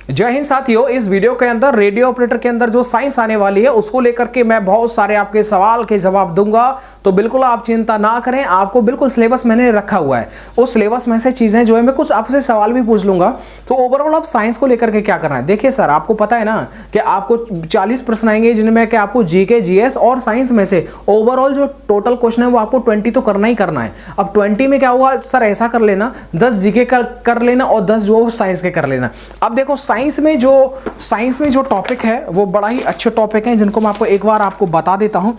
जय हिंद साथियों, इस वीडियो के अंदर रेडियो ऑपरेटर के अंदर जो साइंस आने वाली है उसको लेकर के मैं बहुत सारे आपके सवाल के जवाब दूंगा। तो बिल्कुल आप चिंता ना करें, आपको बिल्कुल सिलेबस मैंने रखा हुआ है। उस सिलेबस में से चीजें जो है मैं कुछ आपसे सवाल भी पूछ लूंगा। तो ओवरऑल आप साइंस को लेकर के क्या करना है, देखिए सर आपको पता है ना कि आपको 40 प्रश्न आएंगे जिनमें कि आपको जीके, जीएस और साइंस में से ओवरऑल जो टोटल क्वेश्चन है वो आपको 20 तो करना ही करना है। अब 20 में क्या हुआ सर, ऐसा कर लेना 10 जीके का कर लेना और 10 जो साइंस के कर लेना। अब देखो साइंस में जो टॉपिक है वो बड़ा ही अच्छे टॉपिक हैं जिनको मैं आपको एक बार आपको बता देता हूं।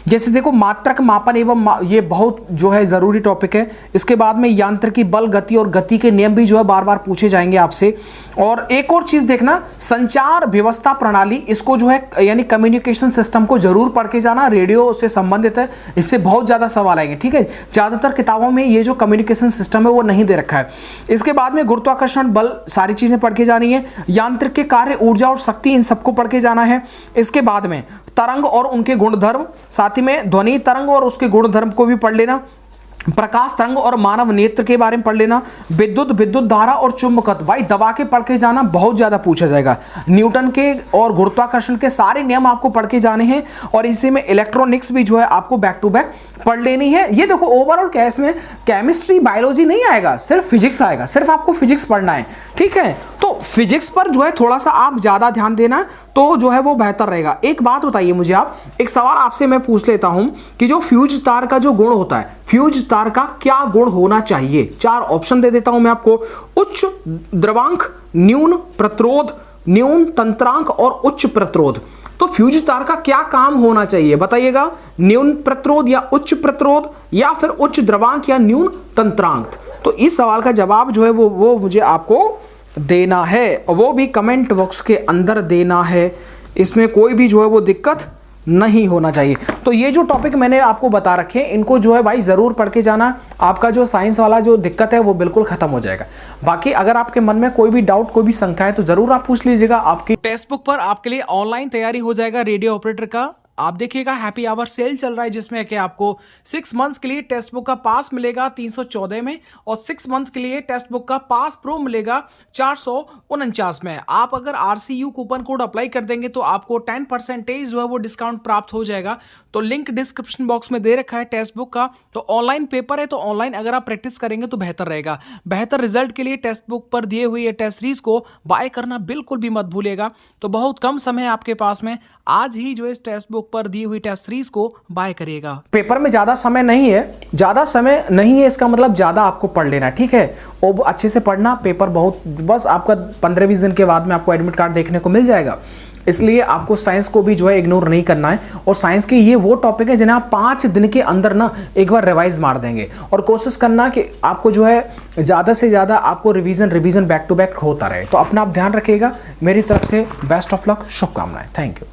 जैसे देखो मात्रक मापन एवं ये बहुत जो है जरूरी टॉपिक है। इसके बाद में यांत्रिकी, बल, गति और गति के नियम भी जो है बार बार पूछे जाएंगे आपसे। और एक और चीज देखना, संचार व्यवस्था प्रणाली, इसको जो है यानी कम्युनिकेशन सिस्टम को जरूर पढ़ के जाना, रेडियो से संबंधित है, इससे बहुत ज्यादा सवाल आएंगे। ठीक है, ज्यादातर किताबों में ये जो कम्युनिकेशन सिस्टम है वो नहीं दे रखा है। इसके बाद में गुरुत्वाकर्षण बल, सारी चीजें पढ़ के जानी है। यांत्रिक के कार्य, ऊर्जा और शक्ति, इन सबको पढ़ के जाना है। इसके बाद में तरंग और उनके गुणधर्म, साथ ही में ध्वनि तरंग और उसके गुणधर्म को भी पढ़ लेना। प्रकाश तरंग और मानव नेत्र के बारे में पढ़ लेना। विद्युत धारा और चुंबकत्व, भाई दबा के पढ़ के जाना, बहुत ज्यादा पूछा जाएगा। न्यूटन के और गुरुत्वाकर्षण के सारे नियम आपको पढ़ के जाने हैं। और इसी में इलेक्ट्रॉनिक्स भी जो है आपको बैक टू बैक पढ़ लेनी है। ये देखो ओवरऑल क्या, इसमें केमिस्ट्री बायोलॉजी नहीं आएगा, सिर्फ फिजिक्स आएगा, सिर्फ आपको फिजिक्स पढ़ना है। ठीक है, तो फिजिक्स पर जो है थोड़ा सा आप ज्यादा ध्यान देना तो जो है वो बेहतर रहेगा। एक बात बताइए मुझे आप, एक सवाल आपसे मैं पूछ लेता हूं कि जो फ्यूज तार का जो गुण होता है, फ्यूज तार का क्या गुण होना चाहिए? 4 ऑप्शन दे देता हूं मैं आपको। उच्च द्रवांक, न्यून प्रतिरोध, न्यून तंत्रांक और उच्च प्रतिरोध। तो फ्यूज तार का क्या काम होना चाहिए बताइएगा? न्यून प्रतिरोध या उच्च प्रतिरोध, या फिर उच्च द्रवांक या न्यून तंत्रांक? तो इस सवाल का जवाब जो है वो मुझे आपको देना है, वो भी कमेंट बॉक्स के अंदर देना है। इसमें कोई भी जो है वो दिक्कत नहीं होना चाहिए। तो ये जो टॉपिक मैंने आपको बता रखे हैं इनको जो है भाई जरूर पढ़ के जाना, आपका जो साइंस वाला जो दिक्कत है वो बिल्कुल खत्म हो जाएगा। बाकी अगर आपके मन में कोई भी डाउट, कोई भी शंका है तो जरूर आप पूछ लीजिएगा। आपकी टेक्स्ट बुक पर आपके लिए ऑनलाइन तैयारी हो जाएगा रेडियो ऑपरेटर का। आप देखिएगा हैप्पी आवर सेल चल रहा है जिसमें कि आपको 6 मंथ्स के लिए टेक्स्ट बुक का पास मिलेगा 314 में, और 6 मंथ के लिए टेक्स्ट बुक का पास प्रो मिलेगा 449 में। आप अगर RCU कूपन कोड अप्लाई कर देंगे तो आपको 10% जो है वो डिस्काउंट प्राप्त हो जाएगा। तो लिंक डिस्क्रिप्शन बॉक्स में दे रखा है टेक्स्ट बुक का। तो ऑनलाइन पेपर है तो ऑनलाइन अगर आप प्रैक्टिस करेंगे तो बेहतर रहेगा। बेहतर रिजल्ट के लिए टेक्स्ट बुक पर दिए हुए टेस्ट सीरीज को बाय करना बिल्कुल भी मत भूलिएगा। तो बहुत कम समय है आपके पास में, आज ही जो इस टेक्स्ट बुक पर दी हुई टेस्ट सीरीज को बाय करिएगा। पेपर में ज्यादा समय नहीं है, इसका मतलब ज्यादा आपको पढ़ लेना। ठीक है, और अच्छे से पढ़ना। पेपर बहुत बस आपका 15-20 दिन के बाद में आपको एडमिट कार्ड देखने को मिल जाएगा। इसलिए आपको साइंस को भी जो है इग्नोर नहीं करना है। और साइंस के ये वो टॉपिक है जिन्हें आप 5 दिन के अंदर ना एक बार रिवाइज मार देंगे। और कोशिश करना कि आपको जो है ज़्यादा से ज़्यादा आपको रिवीजन बैक टू बैक होता रहे। तो अपना आप ध्यान रखिएगा। मेरी तरफ से बेस्ट ऑफ लक, शुभकामनाएं। Thank you.